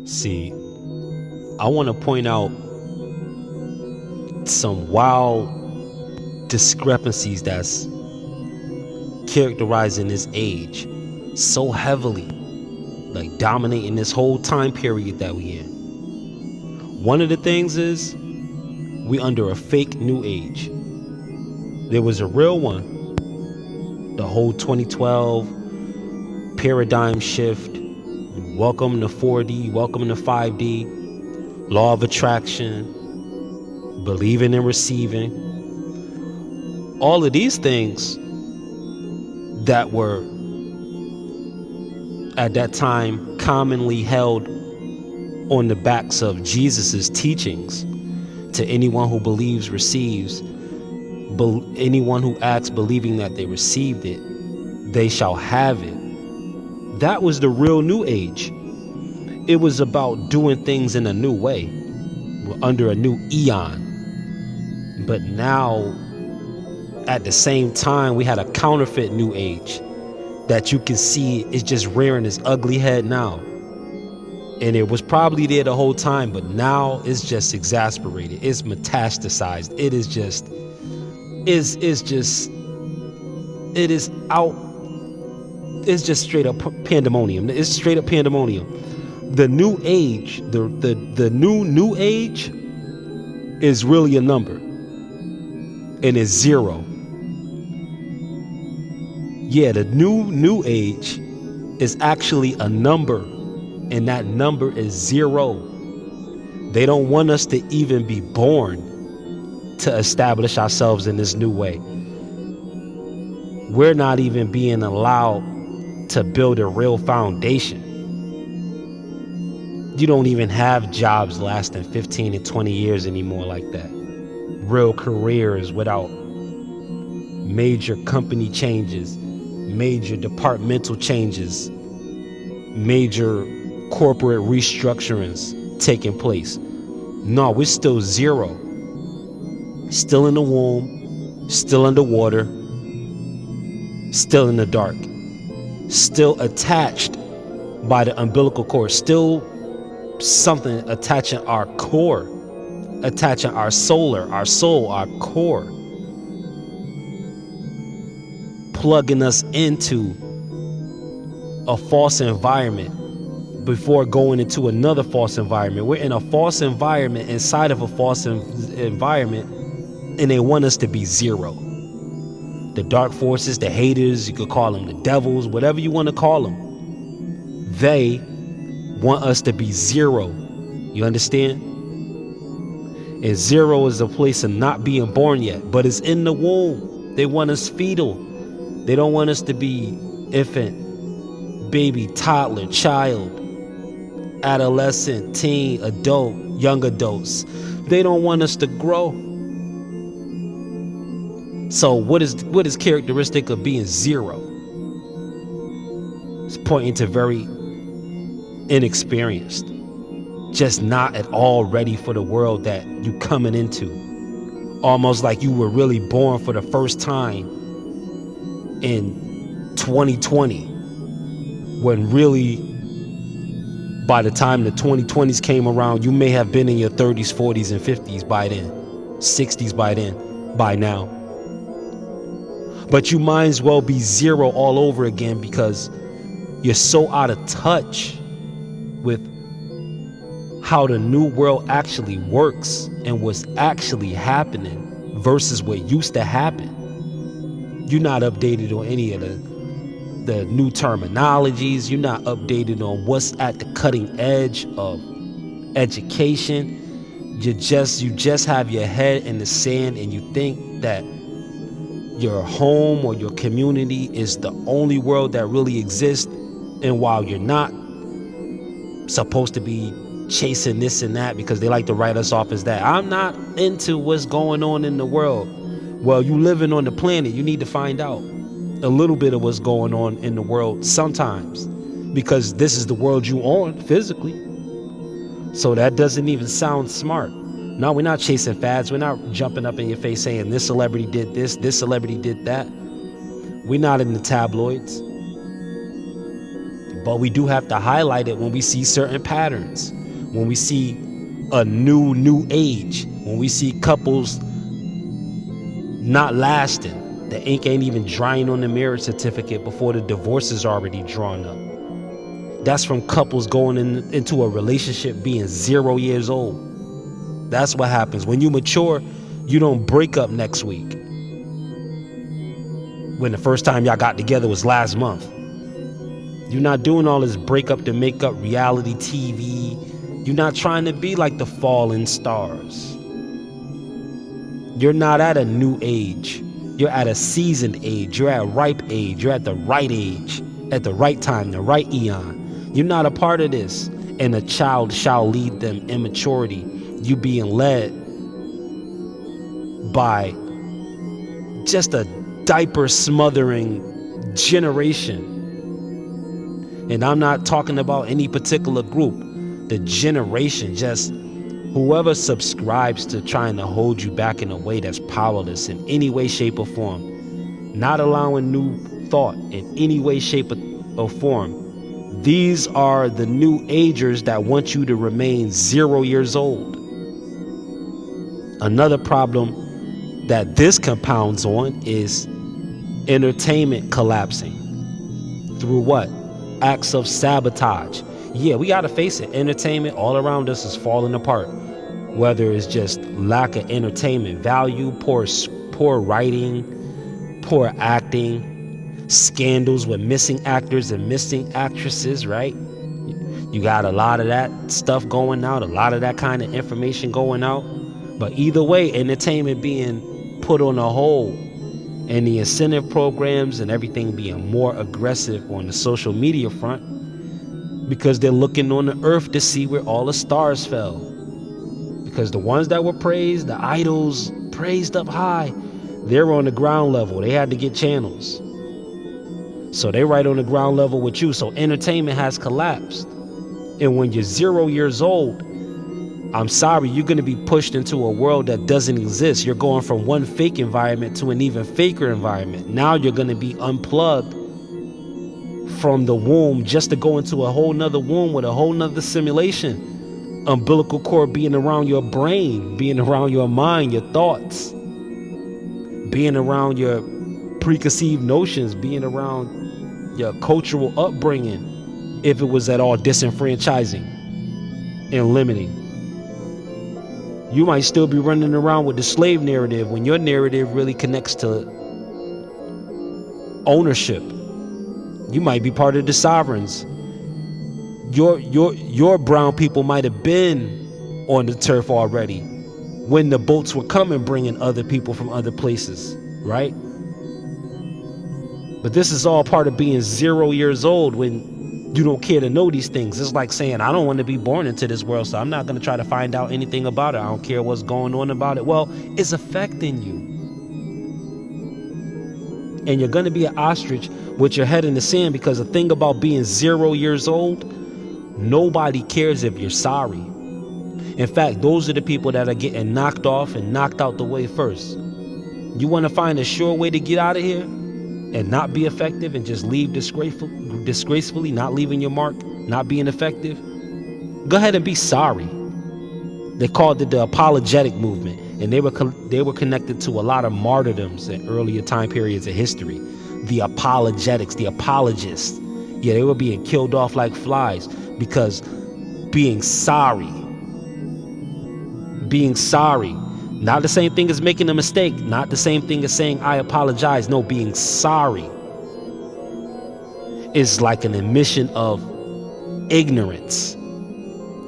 See, I want to point out some wild discrepancies that's characterizing this age so heavily, like dominating this whole time period that we in. One of the things is we under a fake new age. There was a real one. The whole 2012 paradigm shift. Welcome to 4D, welcome to 5D, law of attraction, believing and receiving. All of these things that were at that time commonly held on the backs of Jesus's teachings. To anyone who believes receives, anyone who acts believing that they received it, they shall have it. That was the real new age. It was about doing things in a new way, under a new eon. But now, at the same time, we had a counterfeit new age that you can see is just rearing its ugly head now. And it was probably there the whole time, but now it's just exasperated. It's metastasized. It is just, it is out. It's just straight up pandemonium. It's straight up pandemonium. The new age, the new age is really a number. And it's zero. Yeah, the new age is actually a number. And that number is zero. They don't want us to even be born to establish ourselves in this new way. We're not even being allowed to build a real foundation. You don't even have jobs lasting 15 and 20 years anymore like that. Real careers without major company changes, major departmental changes, major corporate restructurings taking place. No, we're still zero. Still in the womb, still underwater, still in the dark, still attached by the umbilical cord, still something attaching our core, attaching our soul, our core, plugging us into a false environment before going into another false environment. We're in a false environment inside of a false environment, and they want us to be zero. The dark forces, the haters, you could call them the devils, whatever you want to call them. They want us to be zero. You understand? And zero is a place of not being born yet, but it's in the womb. They want us fetal. They don't want us to be infant, baby, toddler, child, adolescent, teen, adult, young adults. They don't want us to grow. So what is characteristic of being zero? It's pointing to very inexperienced, just not at all ready for the world that you coming into. Almost like you were really born for the first time in 2020, when really by the time the 2020s came around, you may have been in your 30s, 40s, and 50s by then, 60s by now. But you might as well be zero all over again, because you're so out of touch with how the new world actually works and what's actually happening versus what used to happen. You're not updated on any of the new terminologies. You're not updated on what's at the cutting edge of education. You just have your head in the sand, and you think that your home or your community is the only world that really exists. And while you're not supposed to be chasing this and that, because they like to write us off as that, I'm not into what's going on in the world. Well, you living on the planet, you need to find out a little bit of what's going on in the world sometimes, because this is the world you on physically. So that doesn't even sound smart. No, we're not chasing fads. We're not jumping up in your face saying this celebrity did this celebrity did that. We're not in the tabloids. But we do have to highlight it when we see certain patterns, when we see a new age, when we see couples not lasting. The ink ain't even drying on the marriage certificate before the divorce is already drawn up. That's from couples going into a relationship being 0 years old. That's what happens. When you mature, you don't break up next week. When the first time y'all got together was last month. You're not doing all this breakup to make up reality TV. You're not trying to be like the fallen stars. You're not at a new age. You're at a seasoned age. You're at ripe age. You're at the right age, at the right time, the right eon. You're not a part of this. And a child shall lead them immaturity. You being led by just a diaper smothering generation. And I'm not talking about any particular group. The generation, just whoever subscribes to trying to hold you back in a way that's powerless in any way, shape, or form, not allowing new thought in any way, shape, or form. These are the new agers that want you to remain 0 years old. Another problem that this compounds on is entertainment collapsing. Through what? Acts of sabotage. Yeah, we gotta face it. Entertainment all around us is falling apart. Whether it's just lack of entertainment value, poor writing, poor acting, scandals with missing actors and missing actresses, right? You got a lot of that stuff going out, a lot of that kind of information going out. But either way, entertainment being put on a hold, and the incentive programs and everything being more aggressive on the social media front, because they're looking on the earth to see where all the stars fell. Because the ones that were praised, the idols praised up high, they're on the ground level. They had to get channels. So they're right on the ground level with you. So entertainment has collapsed. And when you're 0 years old, I'm sorry, you're going to be pushed into a world that doesn't exist. You're going from one fake environment to an even faker environment. Now you're going to be unplugged from the womb just to go into a whole nother womb with a whole nother simulation. Umbilical cord being around your brain, being around your mind, your thoughts, being around your preconceived notions, being around your cultural upbringing, if it was at all disenfranchising and limiting. You might still be running around with the slave narrative when your narrative really connects to ownership. You might be part of the sovereigns. Your brown people might have been on the turf already when the boats were coming, bringing other people from other places, right? But this is all part of being 0 years old when you don't care to know these things. It's like saying, I don't want to be born into this world, so I'm not going to try to find out anything about it. I don't care what's going on about it. Well, it's affecting you. And you're going to be an ostrich with your head in the sand, because the thing about being 0 years old, nobody cares if you're sorry. In fact, those are the people that are getting knocked off and knocked out the way first. You want to find a sure way to get out of here and not be effective and just leave disgracefully, not leaving your mark, not being effective? Go ahead and be sorry. They called it the apologetic movement, and they were connected to a lot of martyrdoms in earlier time periods of history. The apologetics, the apologists, yeah, they were being killed off like flies because being sorry, not the same thing as making a mistake, not the same thing as saying I apologize. No, being sorry is like an admission of ignorance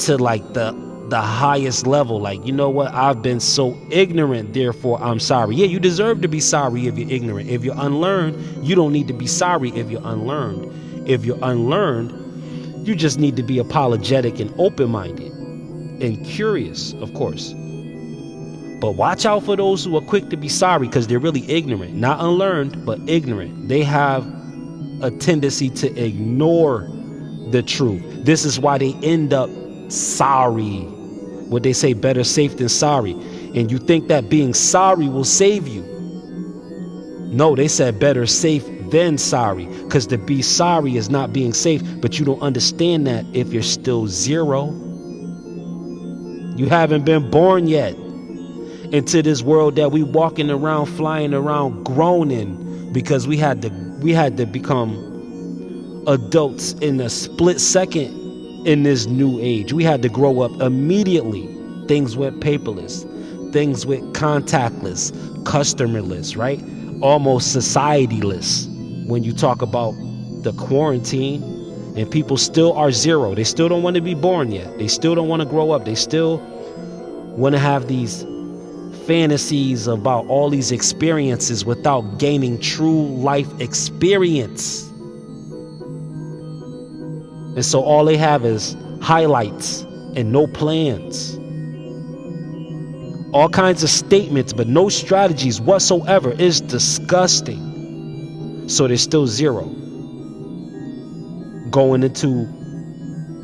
to like the highest level. Like, you know what, I've been so ignorant, therefore I'm sorry. Yeah, you deserve to be sorry if you're ignorant. If you're unlearned, you don't need to be sorry if you're unlearned. If you're unlearned, you just need to be apologetic and open-minded and curious, of course. But watch out for those who are quick to be sorry, because they're really ignorant. Not unlearned, but ignorant. They have a tendency to ignore the truth. This is why they end up sorry. What they say, better safe than sorry. And you think that being sorry will save you. No, they said better safe then sorry. Because to be sorry is not being safe, but you don't understand that if you're still zero. You haven't been born yet into this world that we walking around, flying around, groaning, because we had to become adults in a split second in this new age. We had to grow up immediately. Things went paperless, things went contactless, customerless, right? Almost societyless when you talk about the quarantine. And people still are zero. They still don't want to be born yet. They still don't want to grow up. They still want to have these fantasies about all these experiences without gaining true life experience. And so all they have is highlights and no plans. All kinds of statements, but no strategies whatsoever. Is disgusting. So they're still zero. Going into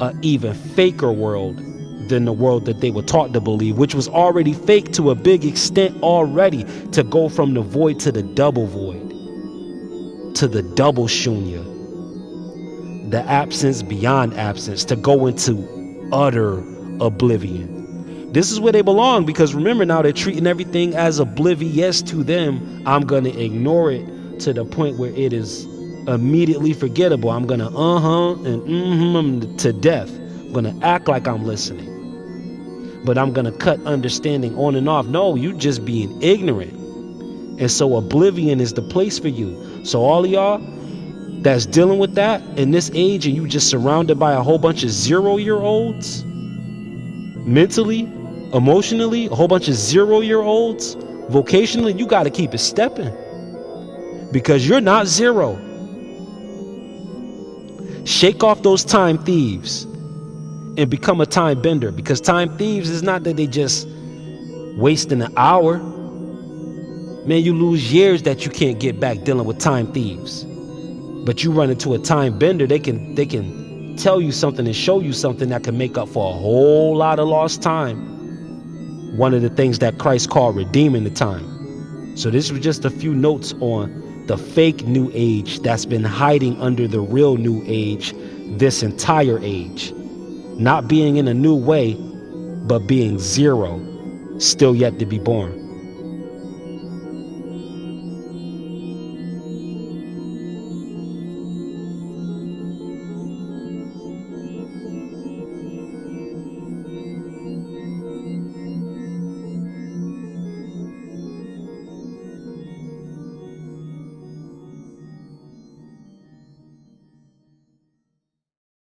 an even faker world than the world that they were taught to believe, which was already fake to a big extent already, to go from the void to the double void, to the double shunya, the absence beyond absence, to go into utter oblivion. This is where they belong, because remember, now they're treating everything as oblivious to them. I'm going to ignore it to the point where it is immediately forgettable. I'm going to and to death. I'm going to act like I'm listening, but I'm going to cut understanding on and off. No, you just being ignorant. And so oblivion is the place for you. So all of y'all that's dealing with that in this age, and you just surrounded by a whole bunch of 0-year-olds, mentally, emotionally, a whole bunch of 0-year-olds, vocationally, you got to keep it stepping, because you're not zero. Shake off those time thieves and become a time bender, because time thieves is not that they just wasting an hour. Man, you lose years that you can't get back dealing with time thieves. But you run into a time bender, they can tell you something and show you something that can make up for a whole lot of lost time. One of the things that Christ called redeeming the time. So this was just a few notes on the fake new age that's been hiding under the real new age this entire age. Not being in a new way, but being zero, still yet to be born.